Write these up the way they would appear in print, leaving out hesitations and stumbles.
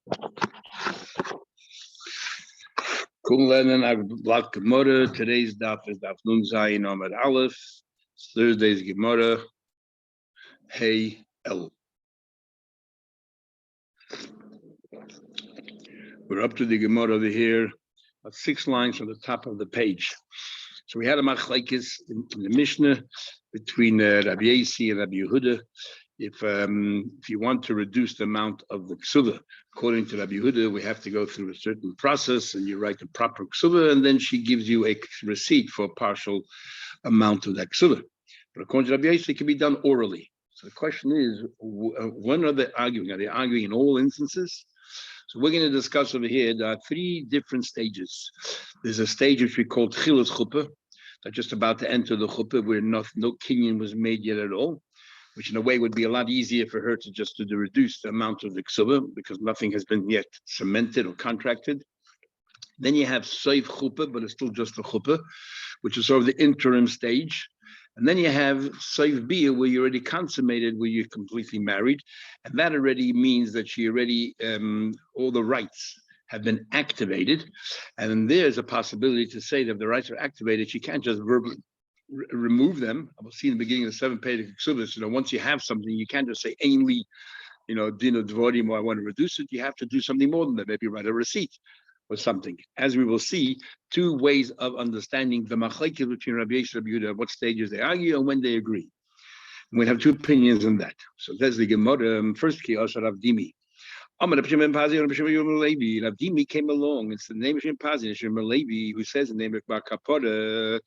Today's daf is daf Nun Zayin Amud Aleph. Thursday's Gemara Hey El. We're up to the Gemara over here, 6 lines from the top of the page. So we had a machlekes in the Mishnah between Rabbi Yasi and Rabbi Yehuda. If you want to reduce the amount of the Kesuvos, according to Rabbi Yehuda, we have to go through a certain process, and you write the proper Kesuvos, and then she gives you a receipt for a partial amount of that Kesuvos. But according to Rabbi Yasi, it can be done orally. So the question is, when are they arguing? Are they arguing in all instances? So we're going to discuss over here, there are 3 different stages. There's a stage which we call Tchilas Chuppah, that's just about to enter the Chuppah, where no kinyan was made yet at all, which in a way would be a lot easier for her to just reduce the amount of the Kesuvos because nothing has been yet cemented or contracted. Then you have Seif Chuppah, but it's still just a Chuppah, which is sort of the interim stage. And then you have Seif Bia, where you're already consummated, where you're completely married. And that already means that she already, all the rights have been activated. And then there's a possibility to say that if the rights are activated, she can't just verbally remove them. I will see in the beginning of the 7th page of Kesuvos, once you have something, you can't just say ainly, dino dvorim, or I want to reduce it. You have to do something more than that. Maybe write a receipt or something. As we will see, 2 ways of understanding the machlekes between Rabbi Yasi and Rabbi Yehuda, what stages they argue and when they agree. And we have 2 opinions on that. So there's the Gemara. First, Rav Dimi. Rav Dimi came along. It's the name of Rav Levi, who says the name of Bar Kapora,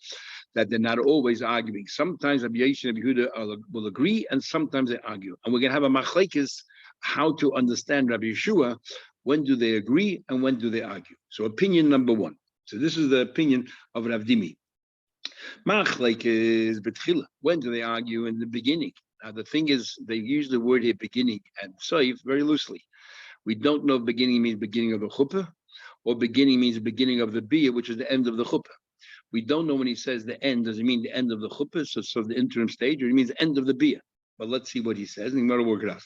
that they're not always arguing. Sometimes Rabbi Yasi and Rabbi Yehuda will agree, and sometimes they argue. And we're going to have a machlekes how to understand Rabbi Yeshua. When do they agree and when do they argue? So opinion number 1. So this is the opinion of Rav Dimi. Machlekes betchila. When do they argue? In the beginning. Now the thing is, they use the word here beginning and soif very loosely. We don't know if beginning means beginning of the chuppah or beginning means beginning of the biyah, which is the end of the chuppah. We don't know when he says the end, does it mean the end of the chuppah, so the interim stage, or it means the end of the biyah? But let's see what he says, and we'll work it out.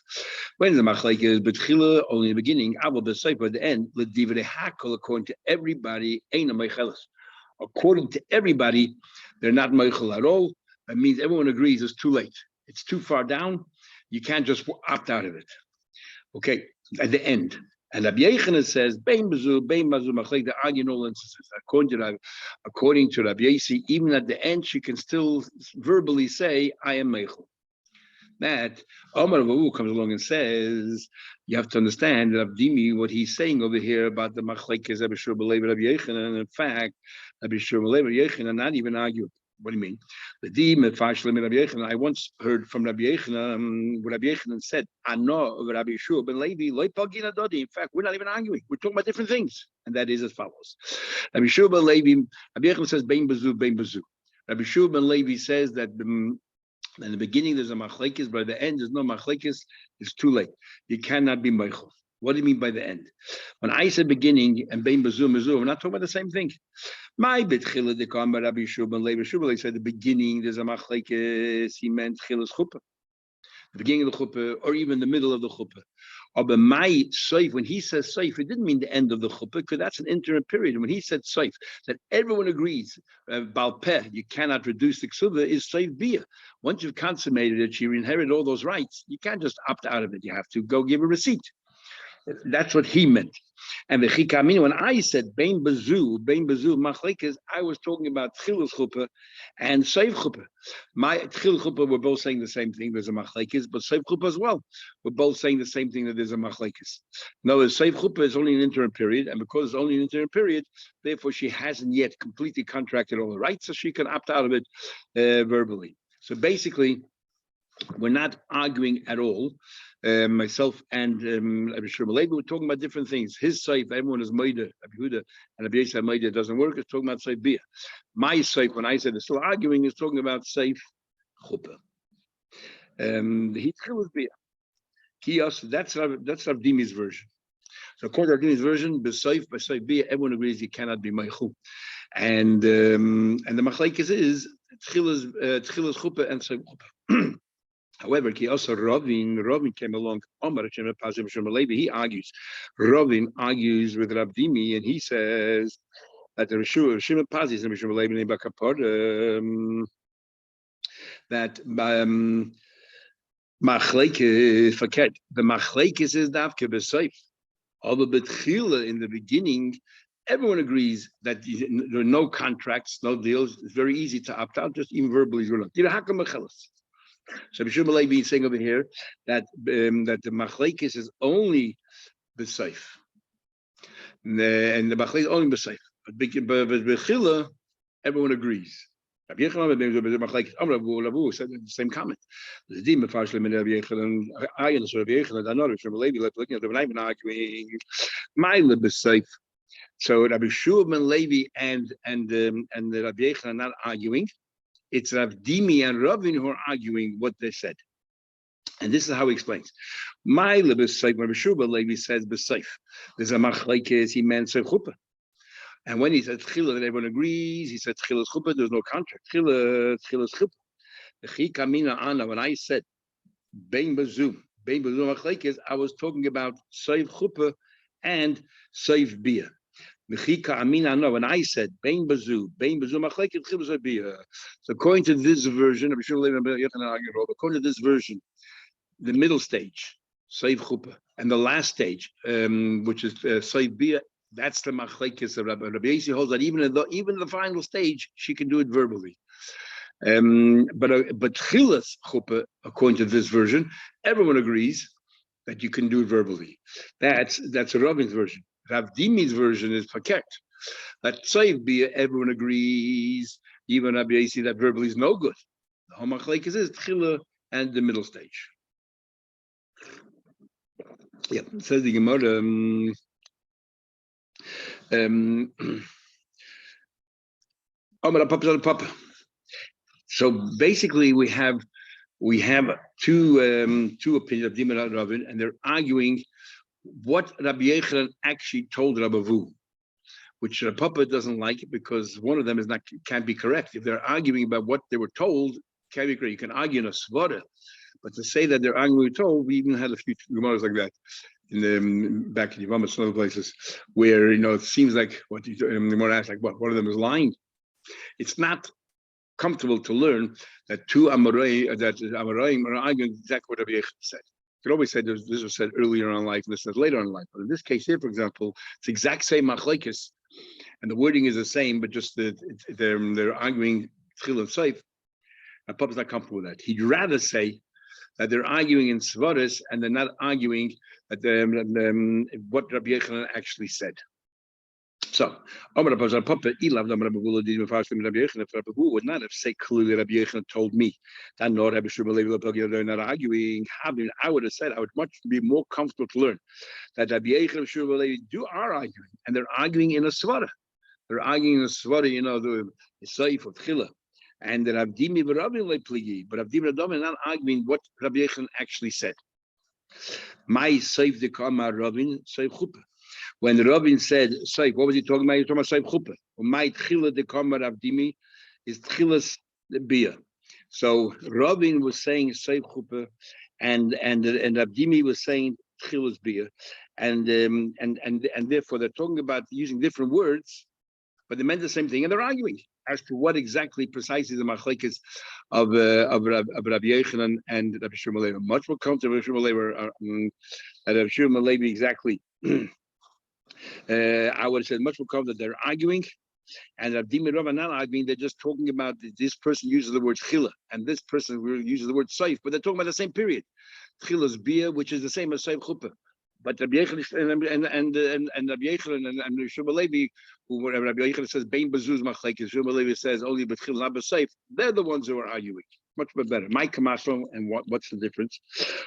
When the machlekes betchila, only in the beginning, abel b'seif, at the end, l'divrei hakol, according to everybody, eina meicheles. According to everybody, they're not meichel at all. That means everyone agrees it's too late. It's too far down. You can't just opt out of it. Okay, at the end. And Rabbi Yochanan says, bein bazu machlek, they argue in all instances. According to Rabbi Yasi, even at the end, she can still verbally say, I am meichel. That Omar Vavu comes along and says, you have to understand Rav Dimi, what he's saying over here about the machlekes Rabbi Shur B'Levi Rabbi Yochanan, and in fact, Rabbi Shur B'Levi Rabbi Yochanan not even argued. What do you mean? The Dim Rabbi Yochanan. I once heard from Rabbi Yochanan, what Rabbi Yochanan said, "Ano of Rabbi Shur ben Levi loy pagina dodi." In fact, we're not even arguing. We're talking about different things, and that is as follows. Rabbi Shur ben Levi, Rabbi Yochanan says, "Bein bazu, bein bazu." Rabbi Shur ben Levi says that in the beginning there's a machlekes, but at the end there's no machlekes. It's too late. You cannot be meichel. What do you mean by the end? When I said beginning and bein bazu, we're not talking about the same thing. My betchila de kam Rabbi Shur ben Levi said the beginning there's a machlekes. He meant tchilas chuppah, the beginning of the chuppah, or even the middle of the chuppah. But my seif, when he says seif, it didn't mean the end of the chuppah, because that's an interim period. And when he said seif, that everyone agrees, bal peh, you cannot reduce the Kesuvos, is seif bia. Once you've consummated it, you inherit all those rights. You can't just opt out of it. You have to go give a receipt. That's what he meant. And the chikamini, when I said bein bazu machlekes, I was talking about tchilas chuppah and seif chuppah. My tchil chuppah, we're both saying the same thing. There's a machlekes, but seif chuppah as well. We're both saying the same thing, that there's a machlekes. No, the seif chuppah is only an interim period, and because it's only an interim period, therefore she hasn't yet completely contracted all the rights, so she can opt out of it verbally. So basically, we're not arguing at all. Myself and Rabbi Shur ben Levi were talking about different things. His seif, everyone is moida. Rabbi Yehuda and Rabbi Yasi moida, doesn't work. It's talking about seif bia. My seif, when I said it's still arguing, is talking about seif chuppah. The hitchil was bia. Kiyos. That's Rav Dimi's version. So according to Rav Dimi's version, by seif bia, everyone agrees you cannot be meichel. And the machlekes is tchilas chuppah and seif chuppah. However, he also Ravin came along. He argues. Ravin argues with Rabdimi, and he says that the Shimon Pazis and Mishum Levi Bakapod that Machlekes forget the Machlekes is Davke B'Seif. Although Betchila in the beginning, everyone agrees that there are no contracts, no deals. It's very easy to opt out, just even verbally. So Mishum Levi is saying over here that that the Machlekes is only B'Seif. And the Machlekes is only B'Seif. But Betchila, everyone agrees. Rabbi Yechon said the same comment. The demon partially made Rabbi Yechon, I and Rabbi Yechon, another from Levi, looking at the not even arguing. My lib is safe. So Rabbi Shua ben Levi and the Rabbi Yechon are not arguing. It's Rav Dimi and Ravin who are arguing what they said. And this is how he explains. My lib is safe. Rabbi Shua ben Levi says b'safe. There's a machlekes he meant seif chuppah. And when he said tchila, that everyone agrees, he said tchila's chuppah, there's no contract. Tchila's chuppah. The chikamina ana, when I said bein bazum machlekes, I was talking about seif chuppah and seif bia. The chikamina ana, when I said bein bazum machlekes, tchila's bia. So according to this version, according to this version, the middle stage, seif chuppah, and the last stage, which is seif bia. That's the machlekes of Rabbi Yossi holds that even in the final stage, she can do it verbally. But chilas chuppah, according to this version, everyone agrees that you can do it verbally. That's Ravin's version. Rav Dimi's version is fakert. That tzayv bia, everyone agrees. Even Rabbi Yossi that verbally is no good. The whole machlekes is chila and the middle stage. Yeah, says the Gemara. So basically, we have two opinions of Dima and Ravin, and they're arguing what Rabbi Yechon actually told Rabbi Vu, which Rabbi Papa doesn't like it because one of them can't be correct. If they're arguing about what they were told, can't be correct. You can argue in a svara, but to say that they're arguing told, we even had a few Gemaras like that. Back in Yevamos and other places where it seems like what the more asked, like what one of them is lying. It's not comfortable to learn that two Amoraim are arguing exactly what Rabbi Yechon said. You could always say this was said earlier in life, and this is later in life. But in this case here, for example, it's the exact same machlekes, and the wording is the same, but just they're arguing Tchil and Seif. And Papa's not comfortable with that. He'd rather say that they're arguing in Svaris and they're not arguing that what Rabbi Yechon actually said. So, if Rabbi would not have said clearly Rabbi Yechon told me that not they're not arguing, I would have said I would much be more comfortable to learn that Rabbi Yechon and Shua are arguing, and they're arguing in a Svara. They're arguing in a Svara, the Seif of Chila. And the Rabdimi v'Ravin lepligi, but Rabdimi and Rabdami are not arguing what Rabbi Yechon actually said. My Seif the Kamar Ravin Seif Chuppah. When the Ravin said Seif, what was he talking about? He was talking about Seif Chuppah. My Tchila the Kamar Rabdimi is Tchilas Bia. So Ravin was saying Seif Chuppah, and Rabdimi was saying Tchilas Bia, and therefore they're talking about using different words, but they meant the same thing, and they're arguing as to what exactly precisely the machlekes of Rabbi Yechon and Rabbi Shua ben Levi. Much more comfortable Rabbi Shua ben Levi, Rabbi Shua ben Levi exactly. I would have said much more comfortable that they're arguing, and Rabbi Dimi Rav are not arguing. They're just talking about this person uses the word chila, and this person uses the word seif, but they're talking about the same period. Chila's bia, which is the same as seif chuppah. But Rabbi Yechon and Rabbi Yechon and Shua ben Levi, who Rabbi Yechon says bein bazuz machlekes, Shua ben Levi says only b'tchil not b'seif. They're the ones who are arguing. Much better. My kamashal, and what's the difference?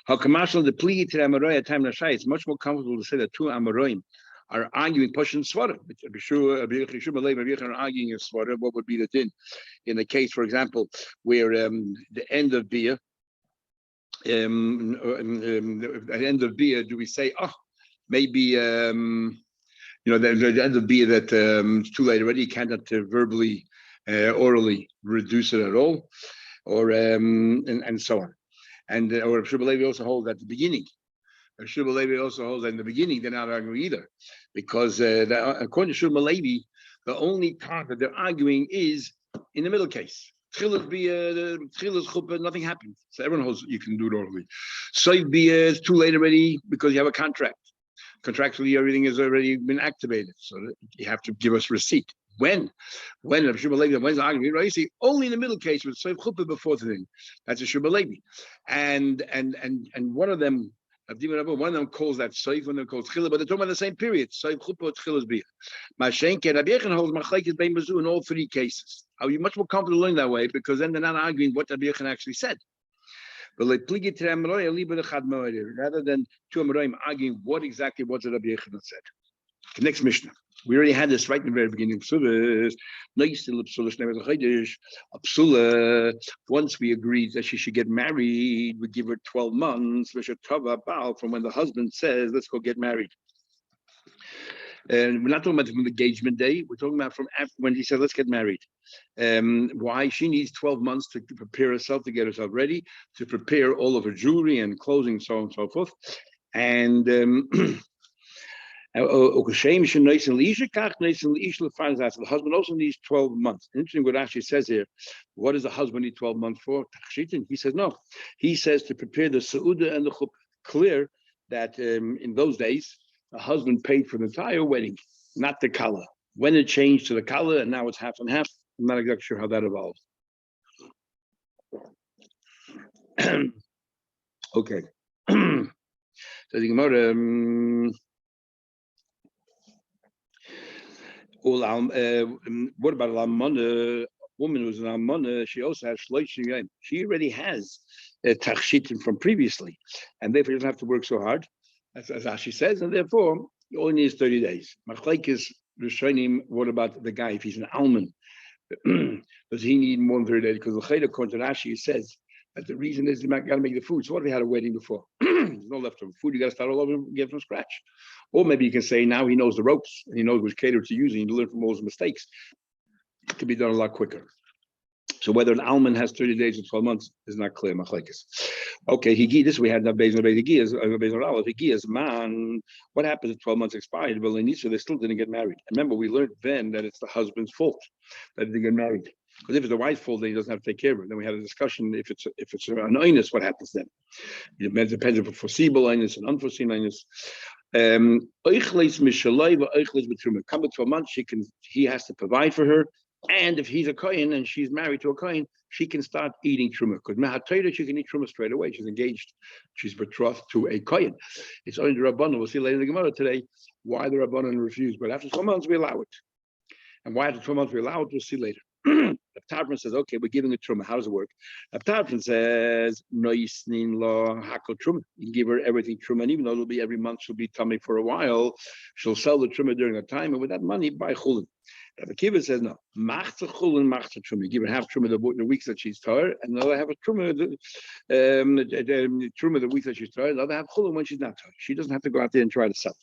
How kamashal the plea to Amorai at time nashai. It's much more comfortable to say that two Amoraim are arguing pushing svara. Rabbi Shua ben Levi, Rabbi Yechon are arguing in svara. What would be the din in the case, for example, where the end of bia. At the end of bia, do we say, maybe the end of bia that it's too late already, you cannot verbally, orally reduce it at all, or and so on. And or Shubba Levi also holds at the beginning. Shubba Levi also holds that in the beginning they're not arguing either, because according to Shubba Levi, the only time that they're arguing is in the middle case. Tchilas be tchilas chuppah, nothing happens. So everyone holds you can do it orally. Soif be it's too late already because you have a contract. Contractually, everything has already been activated, so you have to give us receipt. When when's the argument? Right? You see, only in the middle case with soif chuppah before the thing. That's a Shubba Levi, and one of them. One of them calls that soif, one of them calls chila, but they're talking about the same period. Soif chuppah, chilas bia. Mashenke Rabbi Yechon holds machlekes bein bazu in all three cases. Are you much more comfortable learning that way because then they're not arguing what Rabbi Yechon actually said. Rather than two Amoraim arguing what exactly was it Rabbi Yechon said. The next Mishnah. We already had this right in the very beginning. Once we agreed that she should get married, we give her 12 months from when the husband says, let's go get married. And we're not talking about from the engagement day. We're talking about from after when he said, let's get married. Why? She needs 12 months to prepare herself, to get herself ready, to prepare all of her jewelry and clothing, so on and so forth. And the husband also needs 12 months. Interesting what Rashi says here. What does the husband need 12 months for? He says no. He says to prepare the Seudah and the Chuppah. Clear that in those days, the husband paid for the entire wedding, not the kala. When it changed to the kala and now it's half and half, I'm not exactly sure how that evolved. Okay. So the Gemara, what about Almana? Woman who's an Almana, she also has shloishim. She already has tachshitim from previously, and therefore doesn't have to work so hard, as Ashi says, and therefore he only needs 30 days. Machlekes Rishonim, what about the guy if he's an almond? Does he need more than 30 days? Because the Chayda, according to Rashi, says that the reason is you got to make the food. So what if he had a wedding before? There's no leftover food. You got to start all over again from scratch. Or maybe you can say now he knows the ropes and he knows which caterer to use and he learn from all his mistakes. It can be done a lot quicker. So whether an almond has 30 days or 12 months is not clear. Machlekes. Okay, higi. This we had na beis higi is man. What happens if 12 months expired? Well, they still didn't get married. Remember, we learned then that it's the husband's fault that they didn't get married. Because if it's the wife's fault, then he doesn't have to take care of it. Then we had a discussion if it's an oinus, what happens then? It depends if it's foreseeable oinus and unforeseen oinus. Come with 12 months, he has to provide for her. And if he's a kohen and she's married to a kohen, she can start eating truma. Because mehatayra, she can eat truma straight away. She's engaged. She's betrothed to a kohen. It's only the Rabbanan. We'll see later in the Gemara today why the Rabbanan refused. But after 12 months, we allow it. And why after 12 months we allow it, we'll see later. The Tavron says, okay, we're giving a truma. How does it work? The Tavron says, no yisnin lo hakol truma. You can give her everything truma, and even though it'll be every month, she'll be tummy for a while. She'll sell the truma during that time, and with that money, buy chulin. Rabbi Kiva says no. Machza chulin, machza truma. You give her half truma the weeks that she's tar, and another half a truma truma the weeks that she's tar. Another half chulin when she's not tar. She doesn't have to go out there and try to sell it.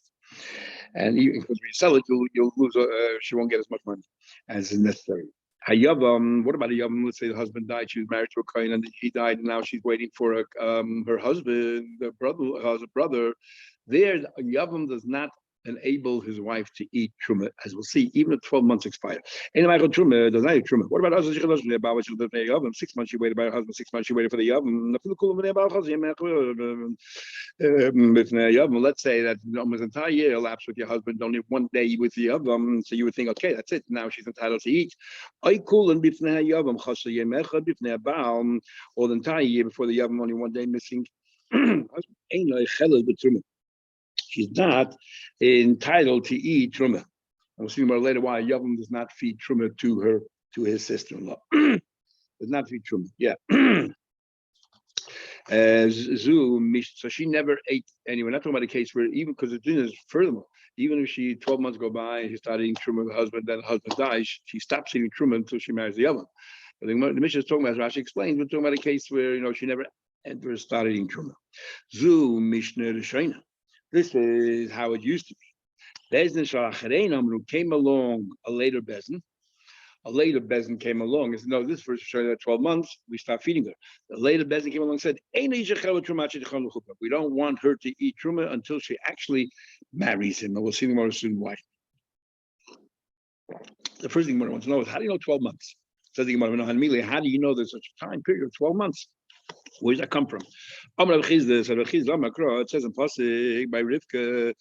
And even because when you sell it, you'll lose. She won't get as much money as is necessary. Hayavam. What about a yavam? Let's say the husband died. She was married to a kohen, and he died, and now she's waiting for her husband, her brother. There, a yavam does not enable his wife to eat truma, as we'll see, even if 12 months expire. Truma does not eat truma. What about 6 months she waited by her husband, 6 months she waited for the yavam. Let's say that almost an entire year elapsed with your husband, only one day with the yavam, so you would think, okay, that's it. Now she's entitled to eat. Or the entire year before the yavam, only one day missing. She's not entitled to eat truma. And we'll see more later why Yavam does not feed truma to his sister-in-law. Does not feed truma. Yeah. So she never ate anyway. Not talking about a case where even because the thing is furthermore, even if she 12 months go by and she started eating truma with her husband, then the husband dies, she stops eating truma until she marries the Yavam. But the Mishnah is talking about, as Rashi explains, we're talking about a case where she never started eating truma. Zu Mishnah Rishoina. This is how it used to be. Bezdin Shalachareinam came along a later Bezdin. A later Bezin came along and said, no, this first showing that 12 months, we start feeding her. The later Bezin came along and said, we don't want her to eat truma until she actually marries him. And we'll see more soon why. The first thing I want to know is, how do you know 12 months? Says the Gemara, how do you know there's such a time period of 12 months? Where does that come from? It says in Pasuk by Rivka,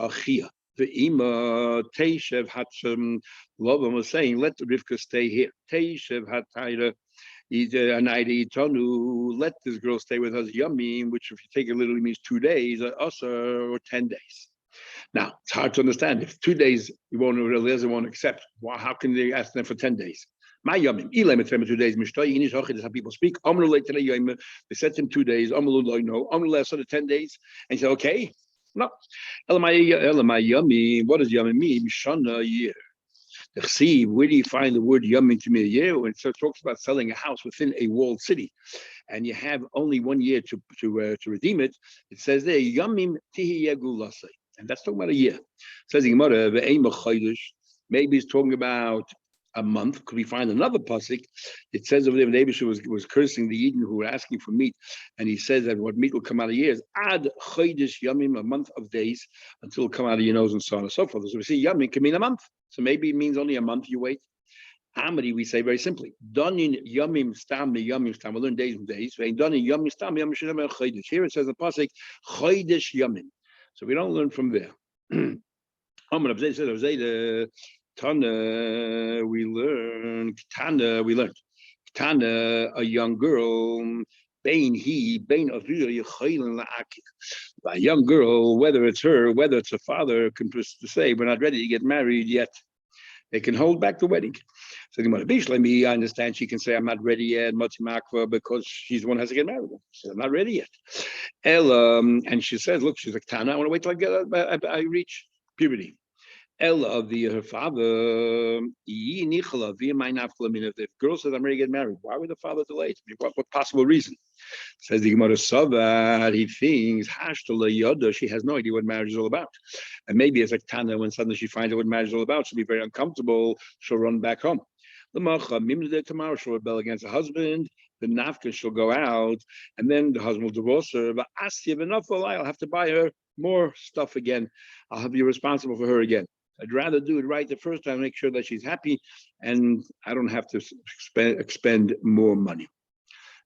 Achia. The Ima Teishev had Lavan was saying, let the Rivka stay here. Teishev had Taira. Let this girl stay with us, Yamim, which if you take it literally means 2 days, or 10 days. Now, it's hard to understand. If 2 days you won't accept, well, how can they ask them for 10 days? My Yamim, 2 days, that's how people speak. They said to him 2 days, so 10 days. And he said, okay. No. Yamim, what does Yamim mean? Mishana, a year. Where do you find the word Yamim to me a year? When it talks about selling a house within a walled city, and you have only 1 year to redeem it, it says there, Yamim tihi yegulasai. And that's talking about a year. It says in Gemara, maybe it's talking about a month. Could we find another pasuk? It says over there, when Abishur was cursing the Eden who were asking for meat, and he says that what meat will come out of years, ad chodesh yamim, a month of days, until it come out of your nose, and so on and so forth. So we see yamim can mean a month. So maybe it means only a month you wait. Amadi, we say very simply, donin yamim stam yamim stam. We learn days and days. Donin yamim stam yamim shem chodesh. Here it says the pasuk chodesh yamim. So we don't learn from there. Tana, we learned. Tana, a young girl. A young girl, whether it's her, whether it's her father, can say, we're not ready to get married yet. They can hold back the wedding. So I understand she can say, I'm not ready yet, because she's the one who has to get married. She says, I'm not ready yet. And she says, look, she's like, Tana, I want to wait till I reach puberty. Ella of her father, if the girl says, I'm ready to get married, why would the father delay it? What possible reason? Says the Gemara Sava, he thinks, she has no idea what marriage is all about. And maybe it's like Tana, when suddenly she finds out what marriage is all about, she'll be very uncomfortable, she'll run back home. Tomorrow she'll rebel against her husband, the nafka she'll go out, and then the husband will divorce her. But I'll have to buy her more stuff again. I'll have to be responsible for her again. I'd rather do it right the first time, make sure that she's happy, and I don't have to expend more money.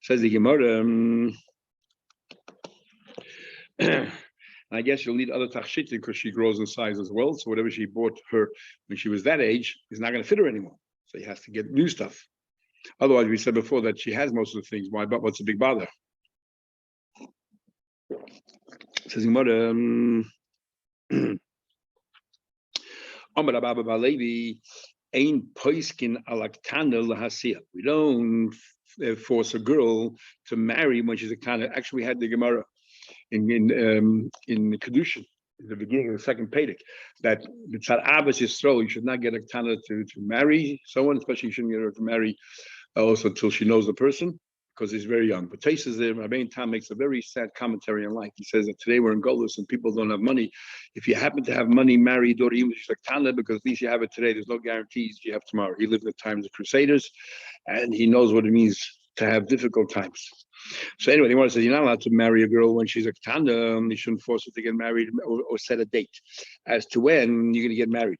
Says the Gemara, I guess you'll need other tachshit because she grows in size as well. So whatever she bought her when she was that age is not going to fit her anymore. So he has to get new stuff. Otherwise, we said before that she has most of the things. But what's the big bother? Says the Gemara, we don't force a girl to marry when she's a Kana. Actually, we had the Gemara in Kedushin, in the beginning of the second Pedic, that B'tzad Abbas Yisrael, you should not get a Kana to marry someone, especially you shouldn't get her to marry also until she knows the person, because he's very young. But Tais is there, Rabbein Tam makes a very sad commentary on life. He says that today we're in Golus and people don't have money. If you happen to have money, marry Dorim Shaktana, because at least you have it today. There's no guarantees you have tomorrow. He lived at the time of the Crusaders, and he knows what it means to have difficult times. So anyway, he says you're not allowed to marry a girl when she's a Ketana. You shouldn't force her to get married or set a date as to when you're going to get married.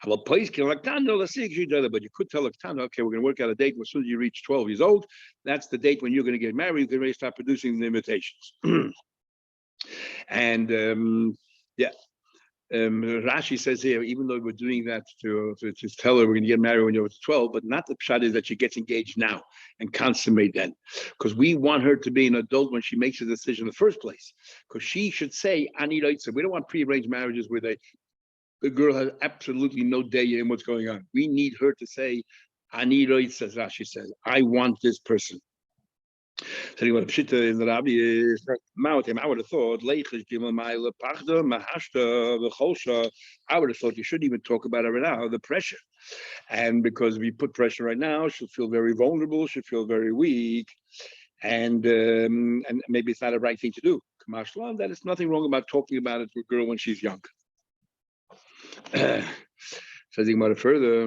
But you could tell Ktana, okay, we're going to work out a date. As soon as you reach 12 years old, that's the date when you're going to get married. You can really start producing the invitations. And Rashi says here, even though we're doing that to tell her we're going to get married when you're 12, but not the pshat is that she gets engaged now and consummate then, because we want her to be an adult when she makes a decision in the first place. Because she should say, "Ani loitza." We don't want prearranged marriages where the girl has absolutely no day in what's going on. We need her to say, "Ani loitza," as Rashi says, "I want this person." So what Pshita in the Rabbi is, I would have thought, I would have thought you shouldn't even talk about it right now, the pressure. And because if you put pressure right now, she'll feel very vulnerable, she'll feel very weak, and maybe it's not the right thing to do. That there's nothing wrong about talking about it to a girl when she's young. Says the Gemara further.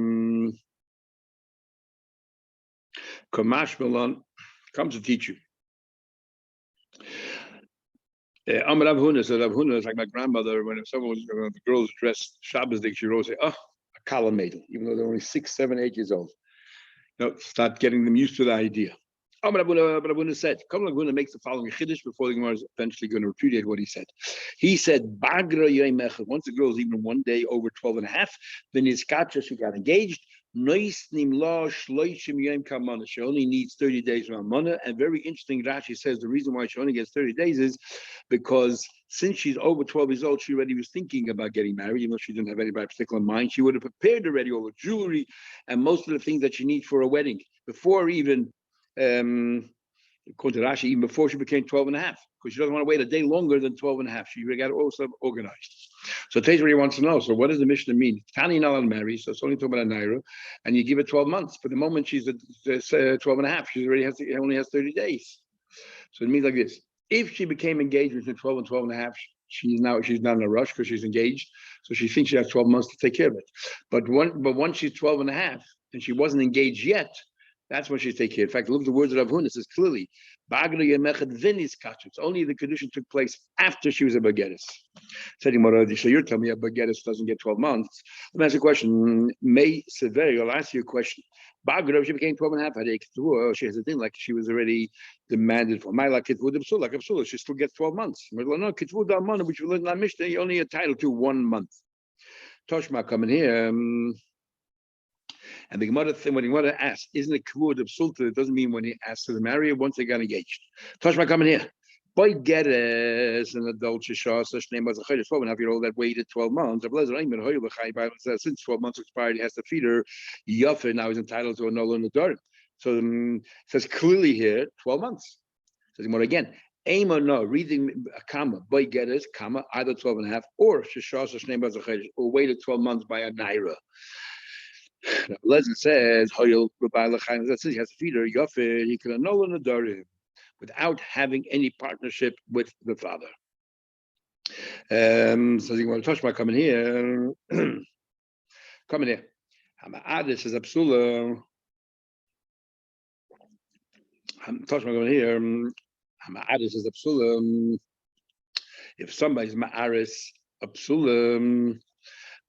Kamash Milan comes to teach you. Rav Huna, so Rav Huna is like my grandmother. When someone was, the girl was dressed Shabbos day, she always say, "Oh, a kala maidel," even though they're only 6, 7, 8 years old. Start getting them used to the idea. Rav Huna said, Rav Huna makes the following chiddush before the Gemara is eventually going to repudiate what he said. He said, Bagra Yoimechad, once the girl is even one day over 12 and a half, then his kacha, she got engaged. She only needs 30 days from Amana. And very interesting, Rashi says the reason why she only gets 30 days is because since she's over 12 years old, she already was thinking about getting married, even though she didn't have anybody particular in mind. She would have prepared already all the jewelry and most of the things that she needs for a wedding before even, according to Rashi, even before she became 12 and a half, because she doesn't want to wait a day longer than 12 and a half. She got it all stuff organized. So Tejri really wants to know, so what does the Mishnah mean? Tani not marry, so it's only talking about a naira, and you give it 12 months. But the moment she's at 12 and a half, she already only has 30 days. So it means like this. If she became engaged between 12 and 12 and a half, she's not in a rush because she's engaged. So she thinks she has 12 months to take care of it. But once she's 12 and a half and she wasn't engaged yet, that's when she take care. In fact, look at the words of Rav Huna. It says clearly, it's only the condition took place after she was a bagetis. So you're telling me a bagetis doesn't get 12 months. Let me ask you a question. May Severi, I'll ask you a question. Bagra, she became 12 and a half. She has a thing like she was already demanded for. My she still gets 12 months. No, which we learned in our Mishnah, you only entitled to 1 month. Toshma coming here. And the Gemara, when the Gemara asks, isn't it kavod of sulta? It doesn't mean when he asks her to marry her once they got engaged. Toshma coming here. Boy, get as an adult shishah, such name as a 12-and-a-half-year-old that waited 12 months. Since 12 months expired, he has to feed her. Yafa, now he's entitled to a nola and a daughter. So it says clearly here, 12 months. Says Gemara again. Aim or no, reading a comma, boy, get as comma, either 12 and a half or shishah, such name as a or waited 12 months by a naira. Lesson says, that says he has to feed her, he can annul an adarim without having any partnership with the father. So you want to touch my coming here. Coming here. Hamadis is Absula. Touch my coming here. Hamadis is Absula. If somebody's Ma'aris Absula,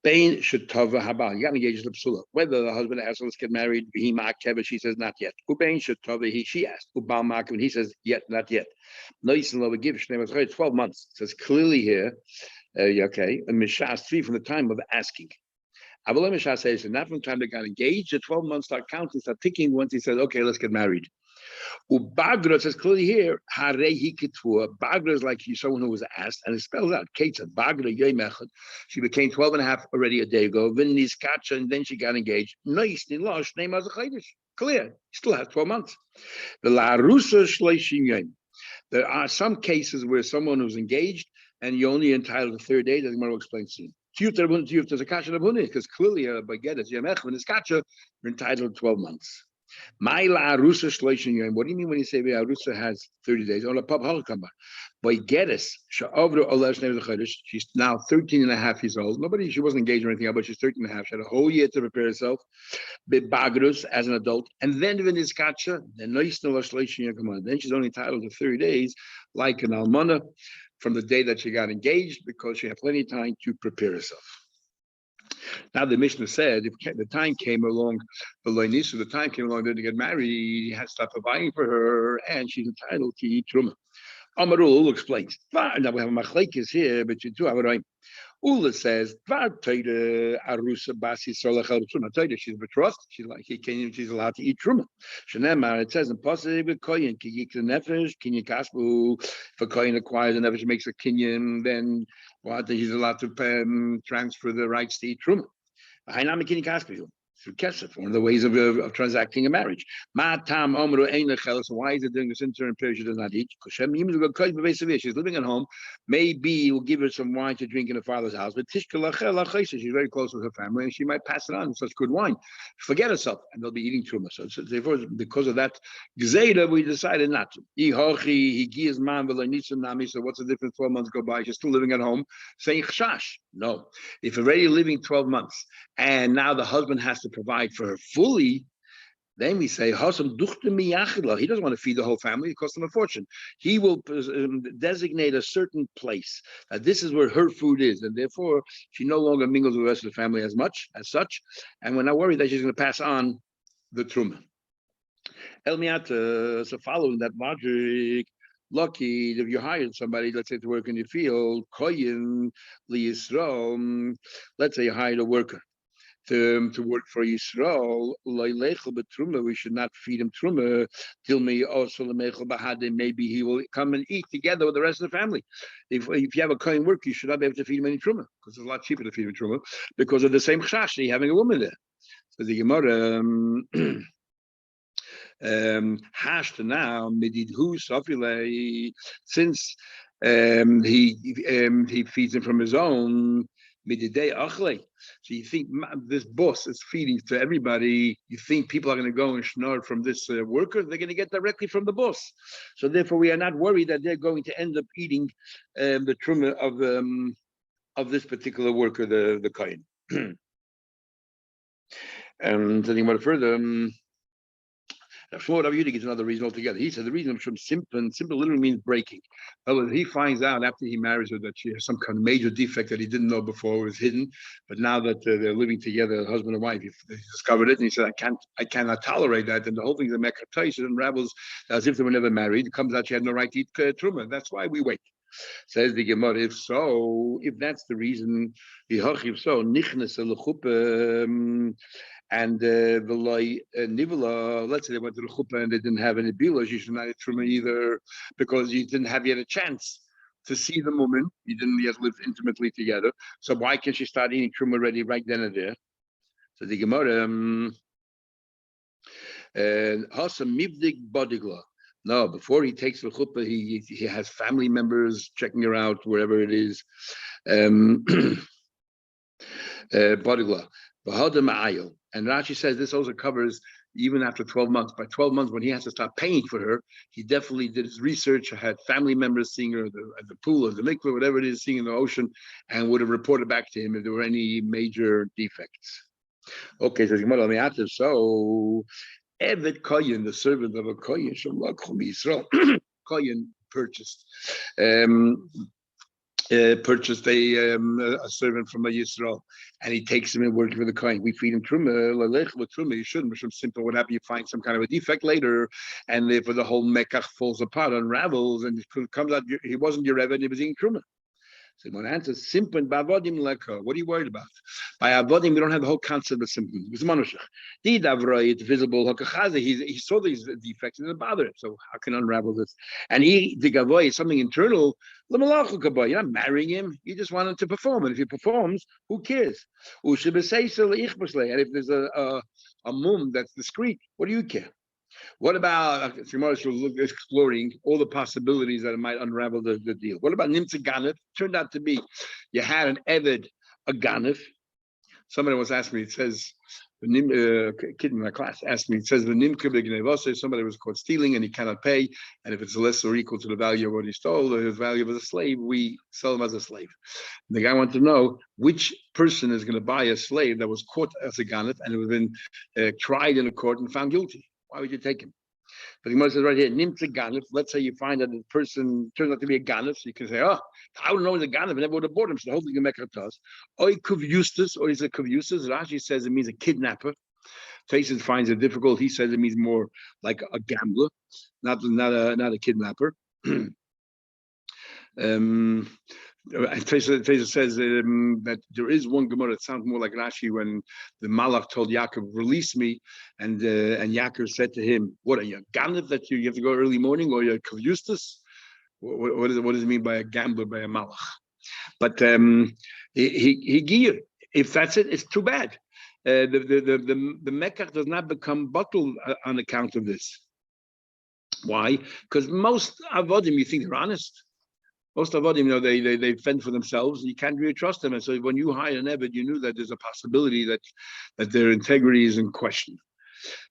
Bain should tava habal. You got engaged in psula. Whether the husband asks, let's get married, he ma'akeva, she says not yet. Ubain should tava, she asked. Ubal ma'akev, he says yet, not yet. No, you still give 12 months. It says clearly here, okay, and mishas 3 from the time of asking. Avalem mishas says not from the time they got engaged. The 12 months start counting, start ticking once he says, okay, let's get married. Ubagra says clearly here, harehi kitfua. Bagra is like someone who was asked, and it spells out. Kate said, Bagra yoymechad. She became 12 and a half already a day ago. Vinnis kacha, and then she got engaged. Nice, nilosh, name as a chaydish. Clear. Still has 12 months. The la rusa shleishim yom. There are some cases where someone who's engaged and you only entitled to 30 days. As Gemara will explain soon. There's a kasha because clearly by get it yomechad and kacha, you're entitled to 12 months. My la arusa shloishin yom. What do you mean when you say the arusa has 30 days? On a pub halakamba. By Geddes, she's now 13 and a half years old. She wasn't engaged or anything, but she's 13 and a half. She had a whole year to prepare herself. Bagrus as an adult. And then when it's kacha, then she's only entitled to 30 days, like an almana, from the day that she got engaged, because she had plenty of time to prepare herself. Now the Mishnah said, if the time came along, the time came along to get married, he had to start providing for her, and she's entitled to eat truma. Amarul explains. Now we have a machlekes here, but you do have it. Ula says, arusa basi she's betrothed. She's allowed to eat truma. Shenemar, it says in Pasuk, koyin ki yik nefesh kinyan kasbu. If a koyin acquires a nefesh, makes a kinyan, then he's allowed to transfer the rights to eat truma. through kesef, one of the ways of transacting a marriage. So why is it during this interim period she does not eat? She's living at home. Maybe we'll give her some wine to drink in her father's house, but she's very close with her family, and she might pass it on. Such good wine, forget herself, and they'll be eating truma. So therefore, because of that gezeda, we decided not to. So what's the difference? 12 months go by, she's still living at home, saying chashash. No, if already living 12 months, and now the husband has to provide for her fully, then we say, he doesn't want to feed the whole family. It costs him a fortune. He will designate a certain place. This is where her food is, and therefore she no longer mingles with the rest of the family as such, and we're not worried that she's going to pass on the truma. So following that logic, lucky if you hired somebody, let's say, to work in your field, koyin liyisrael, let's say you hired a worker to work for Yisrael, we should not feed him truma till me also maybe he will come and eat together with the rest of the family. If you have a kohen worker, you should not be able to feed him any truma, because it's a lot cheaper to feed him truma because of the same chash having a woman there. So the Gemara hashed now mididhu safile, since he feeds him from his own. So you think this boss is feeding to everybody? You think people are going to go and schnorr from this worker? They're going to get directly from the boss. So therefore, we are not worried that they're going to end up eating the truma of this particular worker, the kohen. And telling about it further. Rav Yudik is another reason altogether. He said the reason from simple literally means breaking. He finds out after he marries her that she has some kind of major defect that he didn't know before, was hidden. But now that they're living together, husband and wife, he discovered it, and he said, I cannot tolerate that. And the whole thing is a mekataish and unravels as if they were never married. It comes out she had no right to eat truma. That's why we wait. Says the Gemara, if that's the reason, and nivela, let's say they went to the chuppah and they didn't have any bilos, you should not eat truma either, because you didn't have yet a chance to see the woman. You didn't yet live intimately together. So why can't she start eating truma already right then and there? So the Gemara, Hasam mivdik bodigla. No, before he takes the chuppah, he has family members checking her out wherever it is. Bodigla. And Rashi says this also covers even after 12 months. By 12 months, when he has to start paying for her, he definitely did his research, had family members seeing her at the pool or the mikveh, whatever it is, seeing in the ocean, and would have reported back to him if there were any major defects. Okay, so Eved Koyin, the servant of a Koyin, Koyin purchased a servant from a Yisrael, and he takes him and working for the Kohen. We feed him truma, with truma. You shouldn't. From simple, what happens? You find some kind of a defect later, and therefore the whole mekach falls apart, unravels, and it comes out he wasn't your Rebbe, and he was eating truma. So one answers, simple ba'avodim leka. What are you worried about? By avodim, we don't have the whole concept of simple. It's manushach. The davroi, it's visible. He saw these defects and it bothered him. So how can unravel this? And the gavoy is something internal. You're not marrying him. You just want him to perform. And if he performs, who cares? And if there's a mum that's discreet, what do you care? What about exploring all the possibilities that it might unravel the deal? What about Nimtza Ganef? Turned out to be you had an Eved, a Ganef. Somebody was asking me, it says, a kid in my class asked me, it says, somebody was caught stealing and he cannot pay. And if it's less or equal to the value of what he stole, or his value as a slave, we sell him as a slave. And the guy wanted to know which person is going to buy a slave that was caught as a Ganef and has been tried in a court and found guilty. Why would you take him? But the Gemara says right here, Nimtza Ganef. Let's say you find that the person turns out to be a Ganef, so you can say, oh, I would know he's a Ganef, I never would have bought him, so the whole thing can make a toss. Or Kuvustus, or he's a Kuvustus. Rashi says it means a kidnapper. Taisus finds it difficult. He says it means more like a gambler, not a kidnapper. Taisus says that there is one Gemara that sounds more like Rashi when the Malach told Yaakov, release me, and Yaakov said to him, what are you, a gambler that you have to go early morning, or you're a Kavustus? What does it mean by a gambler, by a Malach? But he if that's it, it's too bad. The mekach does not become bottled on account of this. Why? Because most avodim, you think they're honest. Most avodim, they fend for themselves. You can't really trust them. And so when you hire an eved, you knew that there's a possibility that their integrity is in question.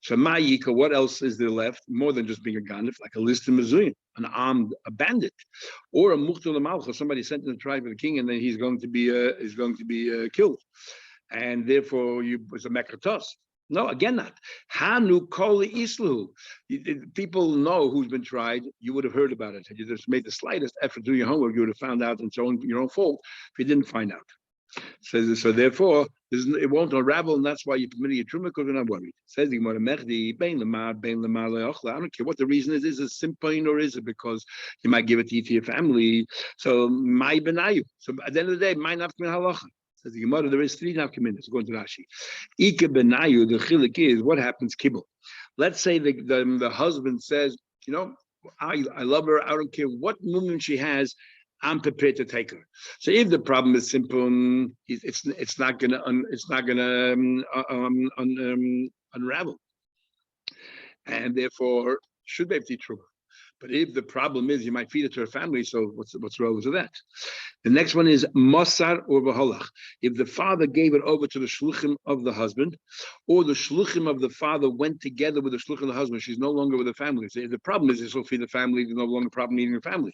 So ma'ika, what else is there left more than just being a ganif, like a list of mezuyim, a bandit, or a muhtul malcha, somebody sent in the tribe of the king, and then he's going to be killed, and therefore it's a mekatos. No, again, not. Hanu koli islu. People know who's been tried. You would have heard about it. Had you just made the slightest effort to do your homework, you would have found out, and so your own fault if you didn't find out. So therefore, it won't unravel, and that's why you're permitting a truma because you're not worried. Says the Gemara, Mechdi, I don't care what the reason is. Is it simple or is it because you might give it to your family? So my benayu. So at the end of the day, my nafkamin halacha. Says the Gemara, there is 3 nafkaminas. Going to Rashi. Ike benayu. The chilik is what happens. Kibble. Let's say the husband says, I love her. I don't care what movement she has. I'm prepared to take her. So if the problem is simple, it's not gonna unravel, and therefore should be able to true. But if the problem is you might feed it to her family, so what's wrong with that? The next one is Mosar or Vaholach. If the father gave it over to the shluchim of the husband, or the shluchim of the father went together with the shluchim of the husband, she's no longer with the family. So if the problem is she'll feed the family, there's no longer a problem eating the family.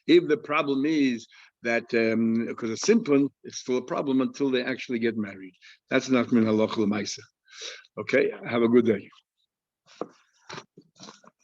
If the problem is that because it's simple, it's still a problem until they actually get married. That's not min halacha l'maisa. Okay, have a good day.